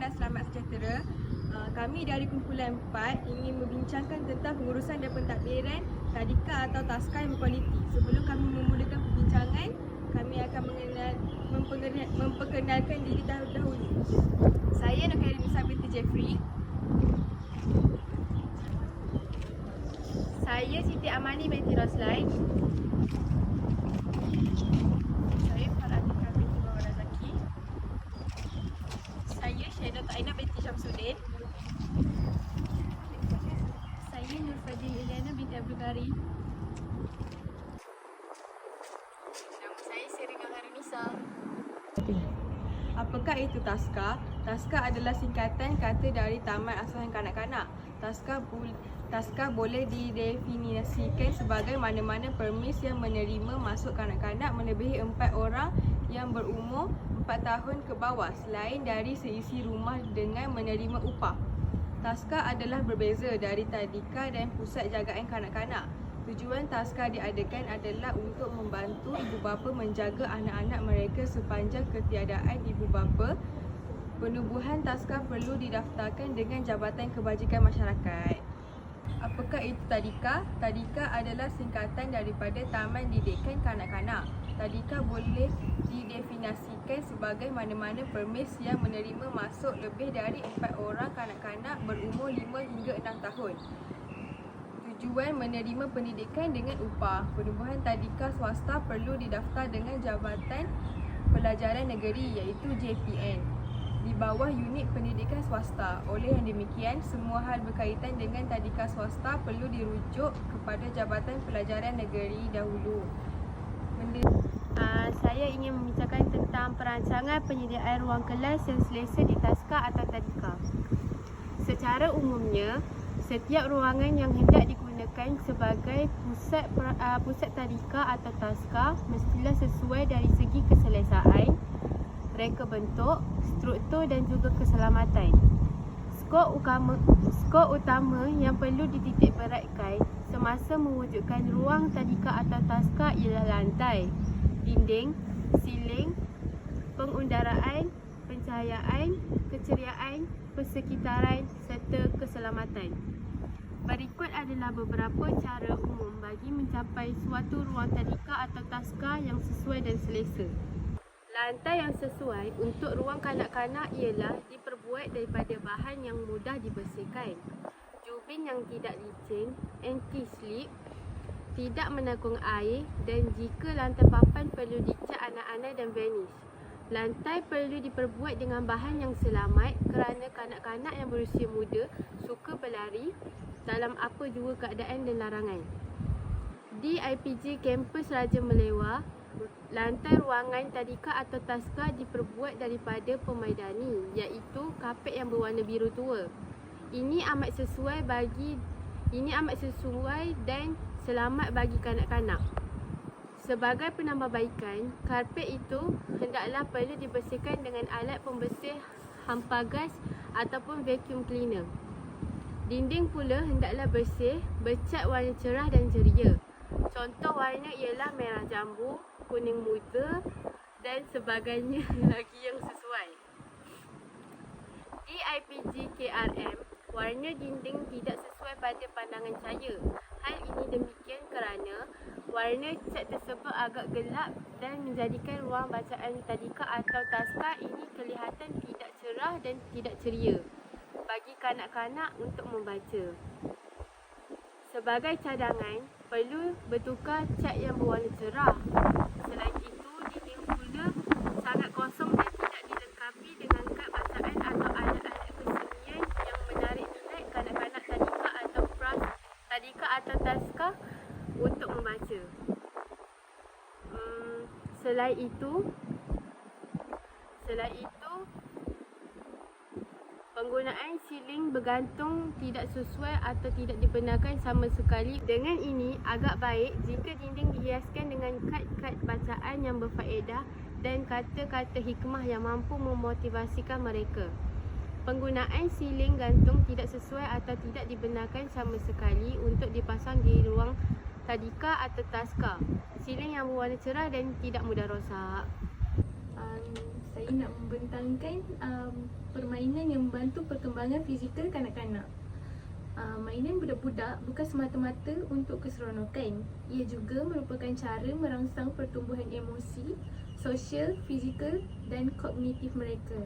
dan selamat sejahtera. Kami dari kumpulan 4 ingin membincangkan tentang pengurusan dan pentadbiran tadika atau taska yang berkualiti. Sebelum kami memulakan perbincangan, kami akan memperkenalkan diri dahulu. Saya Nurkhairunisa binti Jeffrey. Saya Siti Amani binti Roslyn. Saya Faratika binti Mawar Razaki. Saya Syahida Ta'ina binti Syamsuddin. Saya Nurfadin Iliana binti Abdul Karim. Nama saya Serina Harunisa. Apakah itu taska? Taska adalah singkatan kata dari Taman Asuhan Kanak-kanak. Taska boleh didefinisikan sebagai mana-mana permis yang menerima masuk kanak-kanak melebihi 4 orang yang berumur 4 tahun ke bawah selain dari seisi rumah dengan menerima upah. Taska adalah berbeza dari tadika dan pusat jagaan kanak-kanak. Tujuan taska diadakan adalah untuk membantu ibu bapa menjaga anak-anak mereka sepanjang ketiadaan ibu bapa. Penubuhan taska perlu didaftarkan dengan Jabatan Kebajikan Masyarakat. Apakah itu tadika? Tadika adalah singkatan daripada Taman Didikan Kanak-kanak. Tadika boleh didefinisikan sebagai mana-mana permis yang menerima masuk lebih dari 4 orang kanak-kanak berumur 5 hingga 6 tahun. Tujuan menerima pendidikan dengan upah. Penubuhan tadika swasta perlu didaftar dengan Jabatan Pelajaran Negeri iaitu JPN di bawah unit pendidikan swasta. Oleh yang demikian, semua hal berkaitan dengan tadika swasta perlu dirujuk kepada Jabatan Pelajaran Negeri dahulu. Saya ingin membincangkan tentang perancangan penyediaan ruang kelas yang selesa di taska atau tadika. Secara umumnya, setiap ruangan yang hendak digunakan sebagai pusat tadika atau taska mestilah sesuai dari segi keselesaan, reka bentuk, struktur dan juga keselamatan. Skop utama yang perlu dititikberatkan semasa mewujudkan ruang tadika atau taska ialah lantai, dinding, siling, pengundaraan, pencahayaan, keceriaan, persekitaran serta keselamatan. Berikut adalah beberapa cara umum bagi mencapai suatu ruang tadika atau taska yang sesuai dan selesa. Lantai yang sesuai untuk ruang kanak-kanak ialah diperbuat daripada bahan yang mudah dibersihkan, jubin yang tidak licin, anti-slip, tidak menanggung air dan jika lantai papan perlu dicat anak-anak dan varnish. Lantai perlu diperbuat dengan bahan yang selamat kerana kanak-kanak yang berusia muda suka berlari dalam apa jua keadaan dan larangan. Di IPG Kampus Raja Melewar, lantai ruangan tadika atau taska diperbuat daripada pemaidani iaitu kapet yang berwarna biru tua. Ini amat sesuai dan selamat bagi kanak-kanak. Sebagai penambahbaikan, karpet itu hendaklah perlu dibersihkan dengan alat pembersih hampa gas ataupun vacuum cleaner. Dinding pula hendaklah bersih, bercat warna cerah dan ceria. Contoh warna ialah merah jambu, kuning muda dan sebagainya lagi yang sesuai. Di IPG KRM, warna dinding tidak sesuai pada pandangan saya. Hal ini demikian kerana warna cat tersebut agak gelap dan menjadikan ruang bacaan tadika atau taska ini kelihatan tidak cerah dan tidak ceria bagi kanak-kanak untuk membaca. Sebagai cadangan, perlu bertukar cat yang berwarna cerah. Selain itu, dinding pula sangat kosong dan tidak dilengkapi dengan kad bacaan atau alat-alat kesenian yang menarik minat kanak-kanak tadika atau taska untuk membaca. Selain itu, penggunaan siling bergantung tidak sesuai atau tidak dibenarkan sama sekali. Dengan ini, agak baik jika dinding dihiaskan dengan kad-kad bacaan yang berfaedah dan kata-kata hikmah yang mampu memotivasikan mereka. Penggunaan siling gantung tidak sesuai atau tidak dibenarkan sama sekali untuk dipasang di ruang tadika atau taska. Siling yang berwarna cerah dan tidak mudah rosak. Saya saya nak membentangkan permainan yang membantu perkembangan fizikal kanak-kanak. Mainan budak-budak bukan semata-mata untuk keseronokan. Ia juga merupakan cara merangsang pertumbuhan emosi, sosial, fizikal dan kognitif mereka.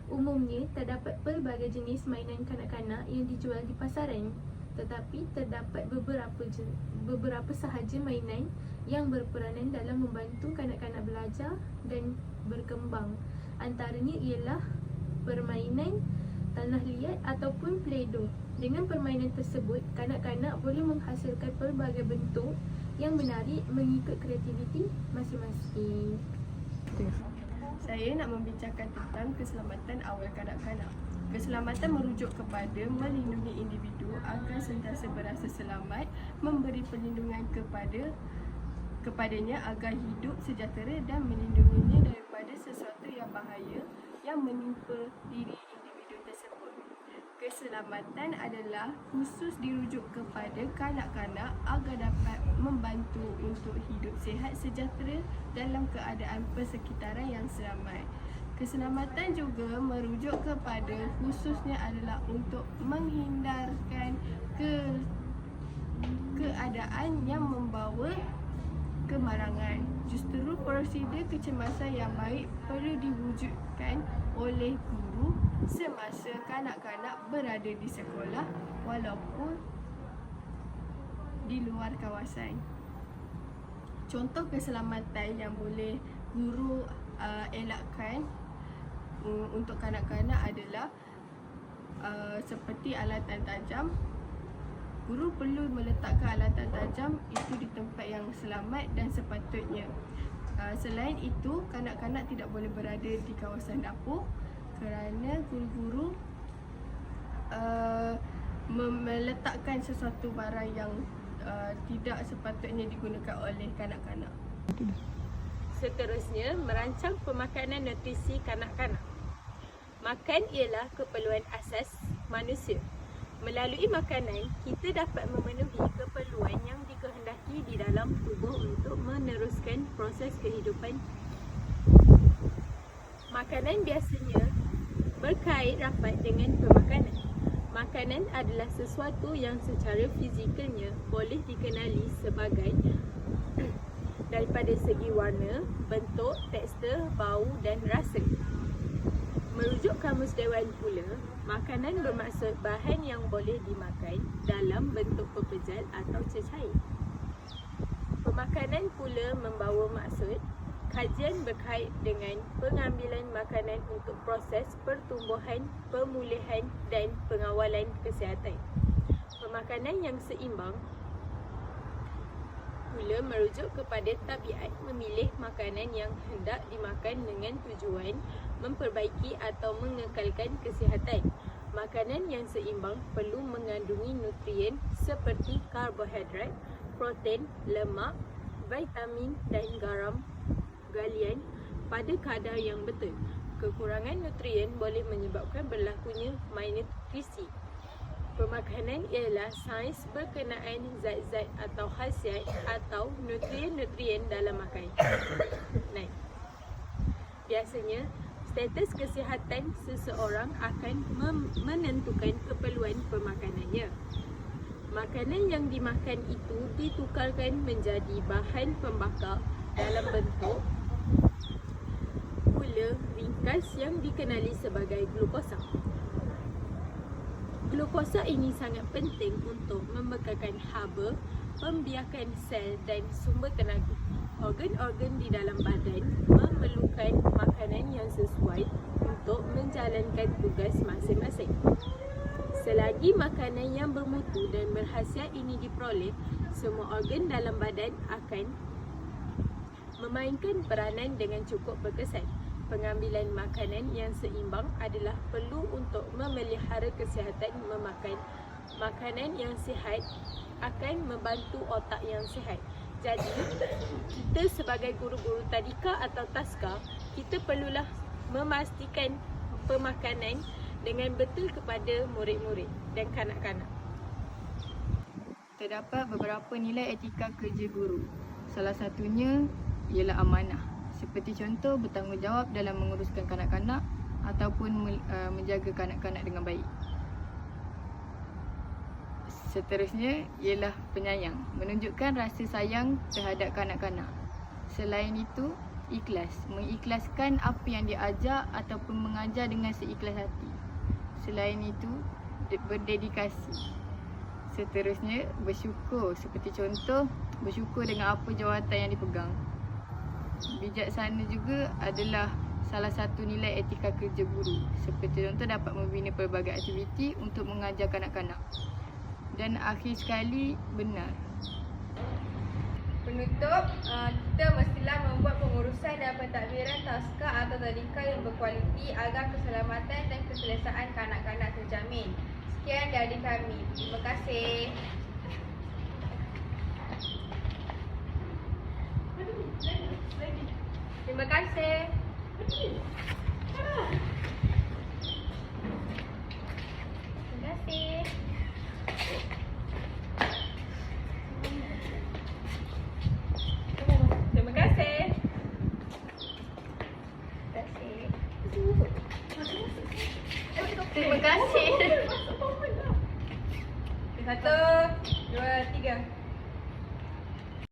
Umumnya, terdapat pelbagai jenis mainan kanak-kanak yang dijual di pasaran, tetapi terdapat beberapa sahaja mainan yang berperanan dalam membantu kanak-kanak belajar dan berkembang. Antaranya ialah permainan tanah liat ataupun play-doh. Dengan permainan tersebut, kanak-kanak boleh menghasilkan pelbagai bentuk yang menarik mengikut kreativiti masing-masing. Saya nak membincangkan tentang keselamatan awal kanak-kanak. Keselamatan merujuk kepada melindungi individu agar sentiasa berasa selamat, memberi perlindungan kepadanya agar hidup sejahtera dan melindunginya daripada sesuatu yang bahaya yang menimpa diri individu tersebut. Keselamatan adalah khusus dirujuk kepada kanak-kanak agar dapat membantu untuk hidup sihat sejahtera dalam keadaan persekitaran yang selamat. Keselamatan juga merujuk kepada khususnya adalah untuk menghindarkan keadaan yang membawa kemalangan. Justru prosedur kecemasan yang baik perlu diwujudkan oleh guru semasa kanak-kanak berada di sekolah walaupun di luar kawasan. Contoh keselamatan yang boleh guru elakkan untuk kanak-kanak adalah seperti alatan tajam. Guru perlu meletakkan alatan tajam itu di tempat yang selamat dan sepatutnya. Selain itu, kanak-kanak tidak boleh berada di kawasan dapur kerana guru-guru meletakkan sesuatu barang yang tidak sepatutnya digunakan oleh kanak-kanak. Seterusnya, merancang pemakanan nutrisi kanak-kanak. Makan ialah keperluan asas manusia. Melalui makanan, kita dapat memenuhi keperluan yang dikehendaki di dalam tubuh untuk meneruskan proses kehidupan. Makanan biasanya berkait rapat dengan pemakanan. Makanan adalah sesuatu yang secara fizikalnya boleh dikenali sebagai daripada segi warna, bentuk, tekstur, bau dan rasa. Merujuk Kamus Dewan pula, makanan bermaksud bahan yang boleh dimakan dalam bentuk pepejal atau cecair. Pemakanan pula membawa maksud kajian berkait dengan pengambilan makanan untuk proses pertumbuhan, pemulihan dan pengawalan kesihatan. Pemakanan yang seimbang pula merujuk kepada tabiat memilih makanan yang hendak dimakan dengan tujuan memperbaiki atau mengekalkan kesihatan. Makanan yang seimbang perlu mengandungi nutrien seperti karbohidrat, protein, lemak, vitamin dan garam galian pada kadar yang betul. Kekurangan nutrien boleh menyebabkan berlakunya malnutrisi. Pemakanan ialah sains berkenaan zat-zat atau khasiat atau nutrien-nutrien dalam makanan. Biasanya, status kesihatan seseorang akan menentukan keperluan pemakanannya. Makanan yang dimakan itu ditukarkan menjadi bahan pembakar dalam bentuk gula ringkas yang dikenali sebagai glukosa. Glukosa ini sangat penting untuk membekalkan haba, pembiakan sel dan sumber tenaga. Organ-organ di dalam badan memerlukan makanan yang sesuai untuk menjalankan tugas masing-masing. Selagi makanan yang bermutu dan berkhasiat ini diperoleh, semua organ dalam badan akan memainkan peranan dengan cukup berkesan. Pengambilan makanan yang seimbang adalah perlu untuk memelihara kesihatan. Memakan makanan yang sihat akan membantu otak yang sihat. Jadi, kita sebagai guru-guru tadika atau taska, kita perlulah memastikan pemakanan dengan betul kepada murid-murid dan kanak-kanak. Terdapat beberapa nilai etika kerja guru. Salah satunya ialah amanah. seperti contoh bertanggungjawab dalam menguruskan kanak-kanak ataupun menjaga kanak-kanak dengan baik. Seterusnya ialah penyayang, menunjukkan rasa sayang terhadap kanak-kanak. Selain itu, ikhlas, mengikhlaskan apa yang diajar ataupun mengajar dengan seikhlas hati. Selain itu, berdedikasi. Seterusnya, bersyukur, seperti contoh bersyukur dengan apa jawatan yang dipegang. Bijaksana juga adalah salah satu nilai etika kerja guru. Seperti contoh dapat membina pelbagai aktiviti untuk mengajar kanak-kanak. Dan akhir sekali, benar. Penutup, kita mestilah membuat pengurusan dan pentadbiran taska atau tadika yang berkualiti agar keselamatan dan keselesaan kanak-kanak terjamin. Sekian dari kami. Terima kasih. Terima kasih. Terima kasih. Terima kasih. Terima kasih. 1, 2, 3.